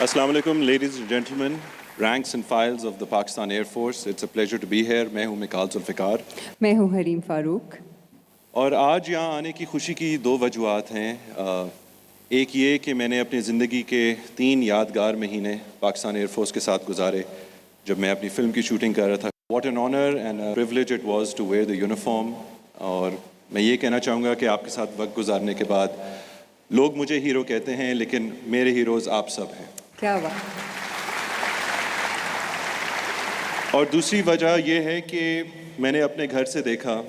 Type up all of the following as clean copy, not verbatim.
Assalamu alaikum, ladies and gentlemen, ranks and files of the Pakistan Air Force. It's a pleasure to be here. میں ہوں مکال ذوالفقار. میں ہوں حریم فاروق. اور آج یہاں آنے کی خوشی کی دو وجوہات ہیں. ایک یہ کہ میں نے اپنی زندگی کے 3 یادگار مہینے پاکستان ایئر فورس کے ساتھ گزارے جب میں اپنی فلم کی شوٹنگ کر رہا تھا. What an honor and a privilege it was to wear the uniform. اور میں یہ کہنا چاہوں گا کہ آپ کے ساتھ وقت گزارنے کے بعد لوگ مجھے ہیرو کہتے ہیں لیکن میرے ہیروز آپ سب ہیں. کیا بات. اور دوسری وجہ یہ ہے کہ میں نے اپنے گھر سے دیکھا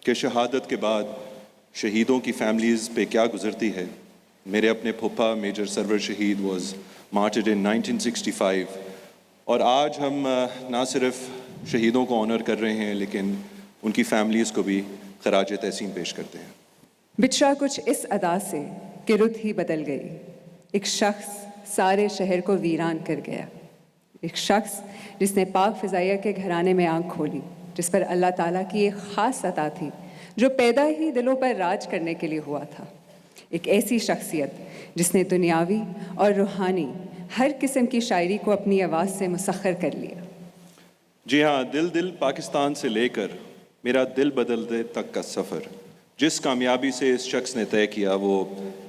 کہ شہادت کے بعد شہیدوں کی فیملیز پہ کیا گزرتی ہے. میرے اپنے پھپھا میجر سرور شہید واز مارٹرڈ ان 1965. اور آج ہم نہ صرف شہیدوں کو آنر کر رہے ہیں لیکن ان کی فیملیز کو بھی خراج تحسین پیش کرتے ہیں. بچھڑا کچھ اس ادا سے کہ رت ہی بدل گئی. ایک شخص سارے شہر کو ویران کر گیا. ایک شخص جس نے پاک فضائیہ کے گھرانے میں آنکھ کھولی, جس پر اللہ تعالیٰ کی ایک خاص عطا تھی جو پیدا ہی دلوں پر راج کرنے کے لیے ہوا تھا. ایک ایسی شخصیت جس نے دنیاوی اور روحانی ہر قسم کی شاعری کو اپنی آواز سے مسخر کر لیا. جی ہاں, دل پاکستان سے لے کر میرا دل بدل دے تک کا سفر جس کامیابی سے اس شخص نے طے کیا وہ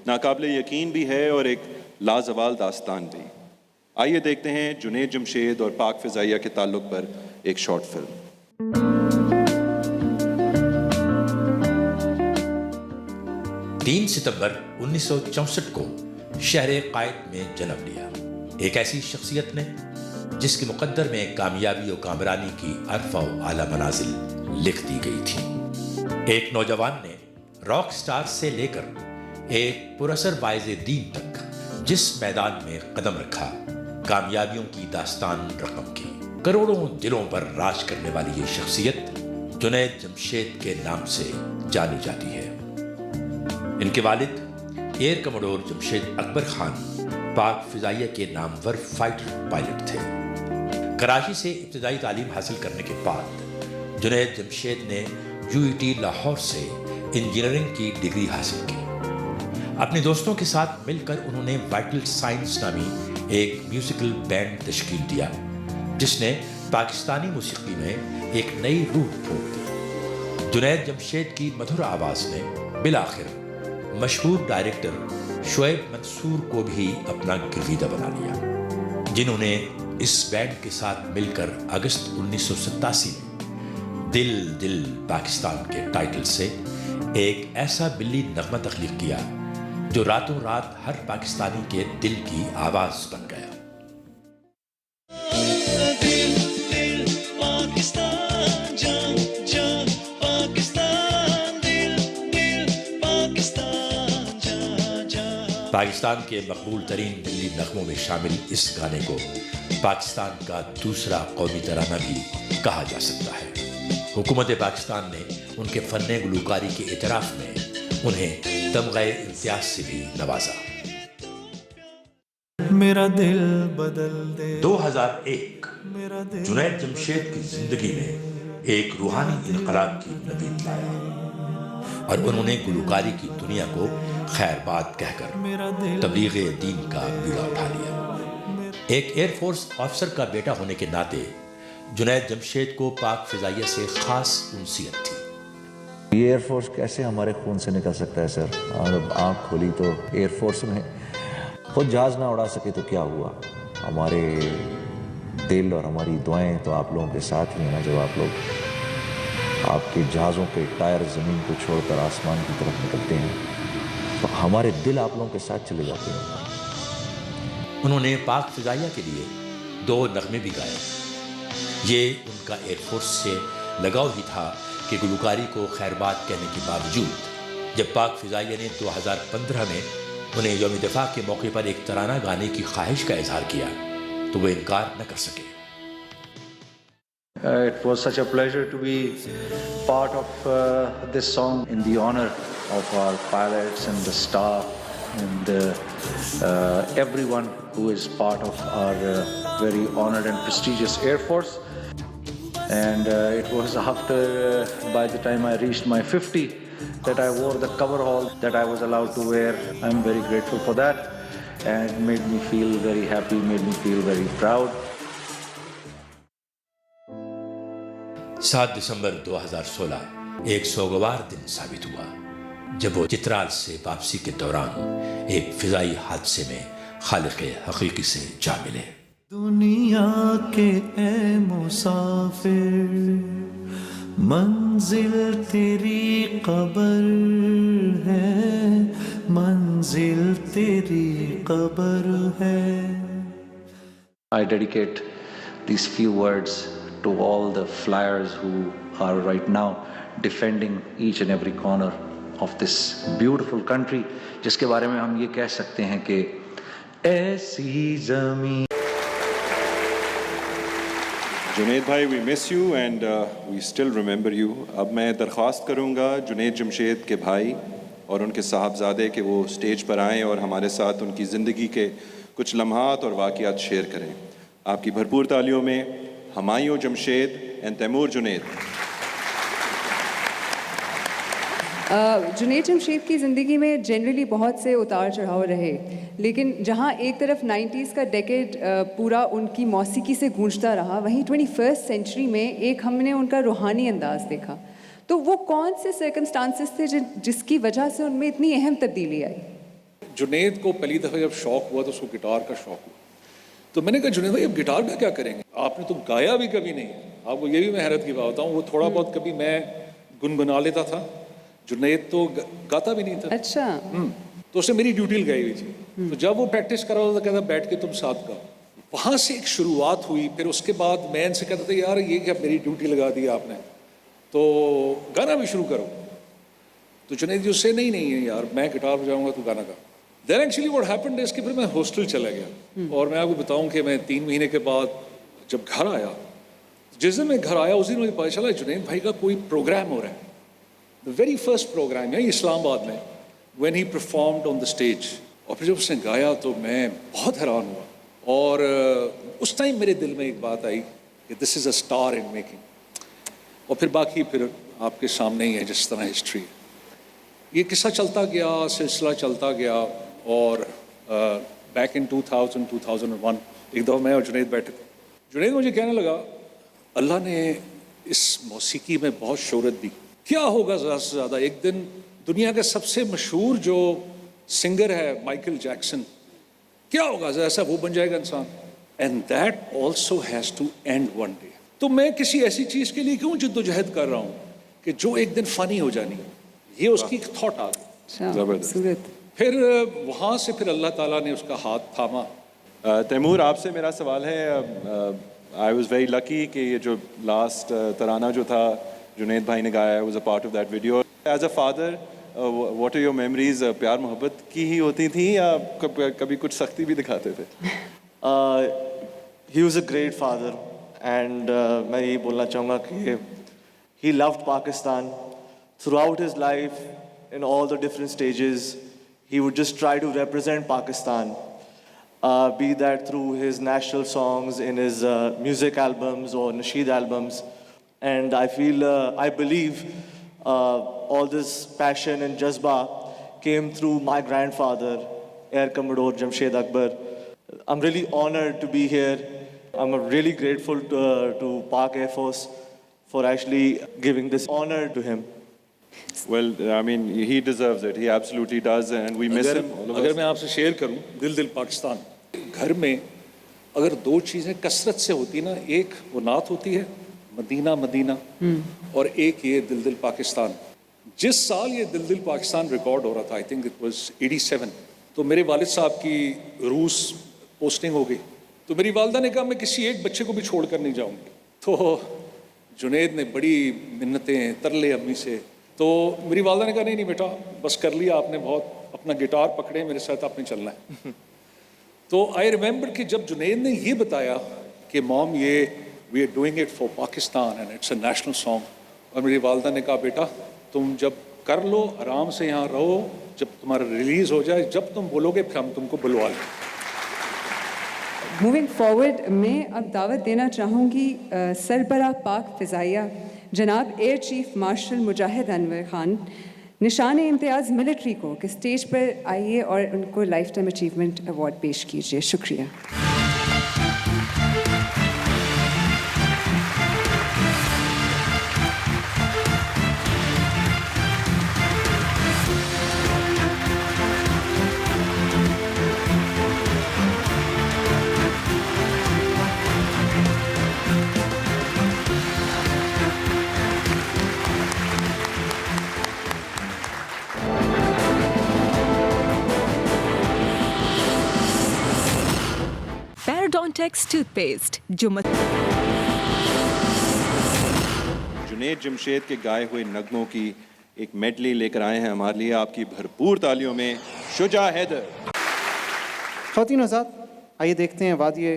ناقابل یقین بھی ہے اور ایک لازوال داستان بھی. آئیے دیکھتے ہیں جنید جمشید اور پاک فضائیہ کے تعلق پر ایک شارٹ فلم. 3 ستمبر 1964 کو شہر قائد میں جنم لیا ایک ایسی شخصیت نے جس کے مقدر میں کامیابی و کامرانی کی عرفہ و اعلیٰ منازل لکھ دی گئی تھی. ایک نوجوان نے راک سٹار سے لے کر ایک پراثر واعظ دین تک جس میدان میں قدم رکھا, کامیابیوں کی داستان رقم کی. کروڑوں دلوں پر راج کرنے والی یہ شخصیت جنید جمشید کے نام سے جانی جاتی ہے. ان کے والد ایئر کموڈور جمشید اکبر خان پاک فضائیہ کے نامور فائٹر پائلٹ تھے. کراچی سے ابتدائی تعلیم حاصل کرنے کے بعد جنید جمشید نے UET لاہور سے انجینئرنگ کی ڈگری حاصل کی. اپنے دوستوں کے ساتھ مل کر انہوں نے وائٹل سائنس نامی ایک میوزیکل بینڈ تشکیل دیا جس نے پاکستانی موسیقی میں ایک نئی روح پھونک دی. جنید جمشید کی مدھر آواز نے بالآخر مشہور ڈائریکٹر شعیب منصور کو بھی اپنا گرویدہ بنا لیا, جنہوں نے اس بینڈ کے ساتھ مل کر اگست 1987 میں دل پاکستان کے ٹائٹل سے ایک ایسا بلی نغمہ تخلیق کیا جو راتوں رات ہر پاکستانی کے دل کی آواز بن گیا. پاکستان کے مقبول ترین دلی نغموں میں شامل اس گانے کو پاکستان کا دوسرا قومی ترانہ بھی کہا جا سکتا ہے. حکومت پاکستان نے ان کے فن گلوکاری کے اعتراف میں انہیں تمغہ امتیاز سے بھی نوازا. میرا دل بدل دے. 2001 جنید جمشید کی زندگی میں ایک روحانی انقلاب کی نوید لایا اور انہوں نے گلوکاری کی دنیا کو خیر بات کہہ کر تبلیغ دین کا بیڑا اٹھا لیا. ایک ایئر فورس آفیسر کا بیٹا ہونے کے ناطے جنید جمشید کو پاک فضائیہ سے خاص انسیت تھی. یہ ایئر فورس کیسے ہمارے خون سے نکل سکتا ہے سر؟ جب آنکھ کھولی تو ایئر فورس میں خود جہاز نہ اڑا سکے تو کیا ہوا. ہمارے دل اور ہماری دعائیں تو آپ لوگوں کے ساتھ ہی ہیں نا. جب آپ لوگ آپ کے جہازوں کے ٹائر زمین کو چھوڑ کر آسمان کی طرف نکلتے ہیں تو ہمارے دل آپ لوگوں کے ساتھ چلے جاتے ہیں. انہوں نے پاک فضائیہ کے لیے 2 نغمے بھی گائے. یہ ان کا ایئر فورس سے لگاؤ ہی تھا کہ گلوکاری کو خیر بات کہنے کے باوجود جب پاک فضائیہ نے 2015 میں انہیں یوم دفاع کے موقع پر ایک ترانہ گانے کی خواہش کا اظہار کیا تو وہ انکار نہ کر سکے. It was such a pleasure to be part of this song in the honor of our pilots and the staff and everyone who is part of our very honored and prestigious Air Force. And it was after, by the time I reached my 50, that I wore the coverall that I was allowed to wear. I'm very grateful for that. and made me feel very happy, made me feel very proud. 7 दिसंबर 2016 एक सोगवार दिन साबित हुआ जब वो चित्राल से वापसी के दौरान एक फिजाई हादसे में खालिक हकीकी से जा मिले। दुनिया के ए मुसाफिर मंजिल तेरी कब्र है, मंजिल तेरी कब्र है। I dedicate these few words to all the flyers who are right now defending each and every corner of this beautiful country, जिसके बारे में हम ये कह सकते हैं कि ऐसी ज़मीं। जुनैद भाई, we miss you and we still remember you. अब मैं दरख्वास्त करूंगा जुनैद जमशेद के भाई और उनके साहबजादे कि वो स्टेज पर आएँ और हमारे साथ उनकी ज़िंदगी के कुछ लम्हात और वाक़यात शेयर करें। आपकी भरपूर तालियों में हमायूं जमशेद एंड तैमूर जुनैद। जुनैद जमशेद की ज़िंदगी में जनरली बहुत से उतार चढ़ाव रहे, लेकिन जहाँ एक तरफ 90s का डेकेड पूरा उनकी मौसीकी से गूंजता रहा, वहीं 21st सेंचुरी में एक हमने उनका रूहानी अंदाज़ देखा। तो वो कौन से सर्कमस्टांसेस थे जिसकी वजह से उनमें इतनी अहम तब्दीली आई? जुनैद को पहली दफ़ा जब शौक़ हुआ तो उसको गिटार का शौक़ हुआ, तो मैंने कहा जुनैद भाई अब गिटार का क्या करेंगे, आपने तो गाया भी कभी नहीं है। आपको ये भी मैं हैरत की बात बताऊँ, वो थोड़ा बहुत कभी मैं गुनगुना लेता था, जुनैद तो गाता भी नहीं था। अच्छा। तो उसने मेरी ड्यूटी लगाई हुई थी, तो जब वो प्रैक्टिस कर रहा था कहता बैठ के तुम साथ गाओ। वहाँ से एक शुरुआत हुई। फिर उसके बाद मैं इनसे कहता था यार ये क्या मेरी ड्यूटी लगा दी आपने, तो गाना भी शुरू करो। तो जुनैद जी उससे नहीं यार मैं गिटार बजाऊंगा तो गाना गा। Then actually what happened is कि फिर मैं हॉस्टल चला गया, और मैं आपको बताऊं कि मैं 3 महीने के बाद जब घर आया, जिस दिन मैं घर आया उस दिन मुझे पता चला जुनैद भाई का कोई प्रोग्राम हो रहा है। द वेरी फर्स्ट प्रोग्राम है इस्लामाबाद में, when he performed on the stage. और फिर जब उसने गाया तो मैं बहुत हैरान हुआ, और उस टाइम मेरे दिल में एक बात आई कि this is a star in making. और फिर बाकी फिर आपके सामने ही है जिस तरह हिस्ट्री है। ये किस्सा चलता गया, सिलसिला चलता गया, और बैक इन 2001 एक दफ़ा मैं और जुनैद बैठे थे। जुनैद मुझे कहने लगा अल्लाह ने इस मौसीकी में बहुत शोहरत दी, क्या होगा ज़्यादा से ज़्यादा एक दिन दुनिया का सबसे मशहूर जो सिंगर है माइकल जैक्सन, क्या होगा ऐसा वो बन जाएगा इंसान, and that also has to end one day. तो मैं किसी ऐसी चीज़ के लिए क्यों जद्दोजहद कर रहा हूँ कि जो एक दिन फ़नी हो जानी है। ये उसकी एक थॉट आ गई ज़बरदस्त। फिर वहाँ से फिर अल्लाह ताला ने उसका हाथ थामा। तैमूर, आपसे मेरा सवाल है, आई वॉज़ वेरी लकी कि ये जो लास्ट तराना जो था जुनैद भाई ने गाया, was a part of that video. As a father what are your memories? प्यार मोहब्बत की ही होती थी या कभी कुछ सख्ती भी दिखाते थे? He was a great father, and मैं यही बोलना चाहूँगा कि he loved Pakistan throughout his life. In all the different stages he would just try to represent Pakistan, be that through his national songs, in his music albums or nasheed albums. And I believe all this passion and jazba came through my grandfather, Air Commodore Jamshed Akbar. I'm really honored to be here. I'm really grateful to Pak Air Force for actually giving this honor to him. Well, I mean, he deserves it. He absolutely does, and we miss him. अगर मैं आपसे share करूं, दिल पाकिस्तान, घर में अगर 2 चीज़ें कसरत से होती ना, एक वो नात होती है मदीना मदीना, और एक ये दिल पाकिस्तान। जिस साल ये दिल पाकिस्तान रिकॉर्ड हो रहा था, आई थिंक इट वाज 87, तो मेरे वालिद साहब की रूस पोस्टिंग हो गई। तो मेरी वालदा ने कहा मैं किसी एक बच्चे को भी छोड़ कर नहीं जाऊँगी। तो जुनैद ने बड़ी मिन्नतें तरले अम्मी से, तो मेरी वालदा ने कहा नहीं बेटा बस कर लिया आपने बहुत, अपना गिटार पकड़े मेरे साथ आपने चलना है। तो आई रिमेंबर कि जब जुनैद ने ये बताया कि मॉम ये we are doing it for Pakistan and it's a national song, और मेरी वालदा ने कहा बेटा तुम जब कर लो आराम से यहाँ रहो, जब तुम्हारा रिलीज़ हो जाए जब तुम बोलोगे फिर हम तुमको बुलवा लें। मूविंग फॉरवर्ड, मैं अब दावत देना चाहूँगी सरबराह पाक फ़िज़ाइया जनाब एयर चीफ मार्शल मुजाहिद अनवर खान निशान इम्तियाज़ मिलिट्री को कि स्टेज पर आइए और उनको लाइफ टाइम अचीवमेंट अवार्ड पेश कीजिए. शुक्रिया. Parodontax toothpaste जो जुनैद जमशेद के गाए हुए नगमों की एक मेडली लेकर आए हैं हमारे लिए. आपकी भरपूर तालियों में शुजा हैदर. ख़वातीन हज़रात, आइए देखते हैं वादिये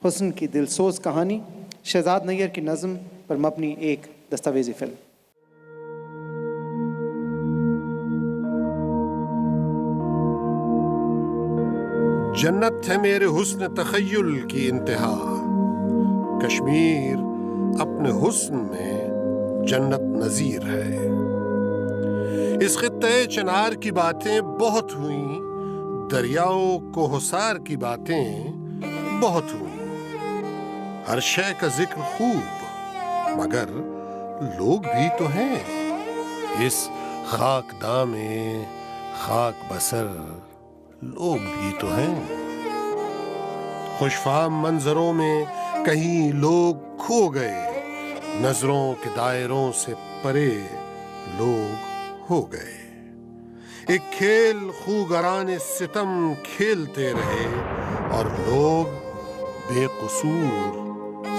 हुस्न की दिलसोज कहानी शहजाद नैयर की नज़म पर मबनी एक दस्तावेज़ी फ़िल्म. जन्नत है मेरे हुस्न तख़य्युल की इंतहा, कश्मीर अपने हुस्न में जन्नत नज़ीर है. इस खित्ते चनार की बातें बहुत हुई, दरियाओं को हुसार की बातें बहुत हुई. हर शय का जिक्र खूब, मगर लोग भी तो हैं. इस खाकदा में खाक बसर लोग भी तो हैं. खुशफाम मंजरों में कहीं लोग खो गए, नजरों के दायरों से परे लोग हो गए. एक खेल खूगराने सितम खेलते रहे और लोग बेकसूर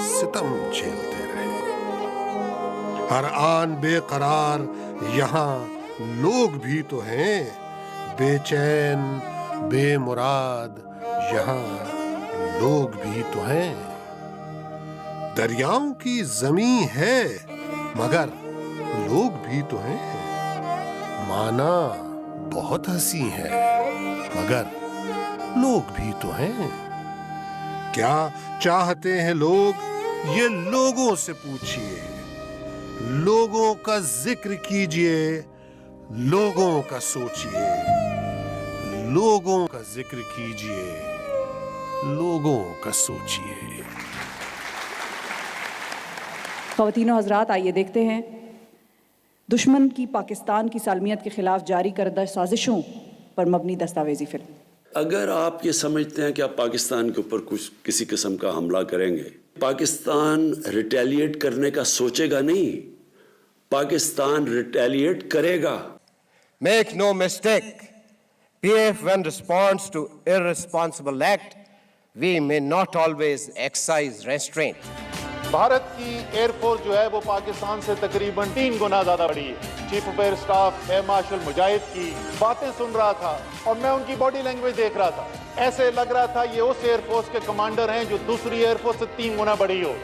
सितम झेलते रहे. हर आन बेकरार यहाँ लोग भी तो हैं, बेचैन बेमुराद यहाँ लोग भी तो हैं. दरियाओं की जमीन है मगर लोग भी तो हैं. माना बहुत हंसी है मगर लोग भी तो हैं. क्या चाहते हैं लोग ये लोगों से पूछिए, लोगों का जिक्र कीजिए, लोगों का सोचिए, लोगों का जिक्र कीजिए, लोगों का सोचिए. ख़वातीन और हज़रात, आइए देखते हैं दुश्मन की पाकिस्तान की सालमियत के ख़िलाफ़ जारी करदा साजिशों पर मबनी दस्तावेज़ी फ़िल्म. अगर आप ये समझते हैं कि आप पाकिस्तान के ऊपर कुछ किसी किस्म का हमला करेंगे, पाकिस्तान रिटेलिएट करने का सोचेगा नहीं, पाकिस्तान रिटेलिएट करेगा. Make no mistake, PF when responds to irresponsible act, we may not always exercise restraint. Bharat की एयरफोर्स जो है वो पाकिस्तान से तकरीबन 3 गुना ज़्यादा बड़ी है. Chief of air staff air marshal Mujahid की बातें सुन रहा था और मैं उनकी बॉडी लैंग्वेज देख रहा था. ऐसे लग रहा था ये उस एयरफोर्स के कमांडर हैं जो दूसरी एयरफोर्स से 3 गुना बड़ी हो.